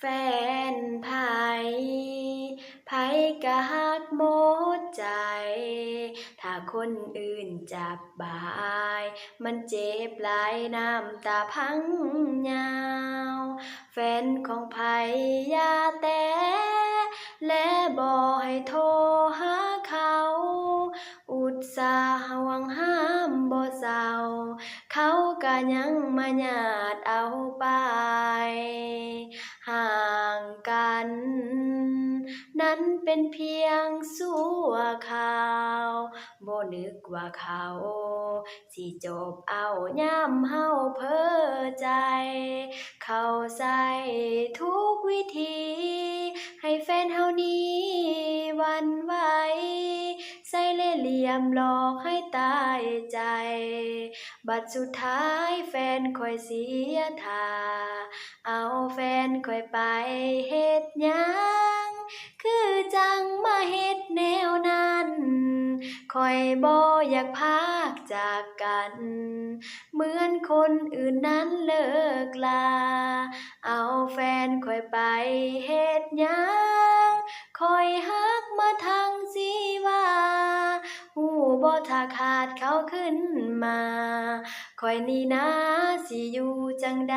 แฟนไผไผก็ฮักหมดใจ ถ้าคนอื่นจับบาย มันเจ็บหลายน้ำตาพังยาว แฟนของไผอย่าแต้และบ่ให้โทรหาเขา อุตส่าห์ห่วงห้ามบ่เศร้า เขาก็ยังมาญาดเอาไป ห่างกัน นั้นเป็นเพียงชั่วคราว บ่นึกว่าเขาสิจบเอายามเฮาเพ้อใจ เขาใช้ทุกวิธี ให้แฟนเฮานี้หวั่นไหว ใช้เล่ห์เหลี่ยมหลอกให้ตายใจ บัดสุดท้ายแฟนข้อยเสียท่า เอาแฟนข้อยไปเฮ็ดหยัง คือจังมาเฮ็ดแนวนั้น ข้อยบ่อยากพรากจากกัน เหมือนคนอื่นนั้นเลิกลา เอาแฟนข้อยไปเฮ็ดหยัง ข้อยฮักมาทั้งชีวา ฮู้บ่ถ้าขาดเขาขึ้นมา ข้อยนี่นะสิอยู่จั่งใด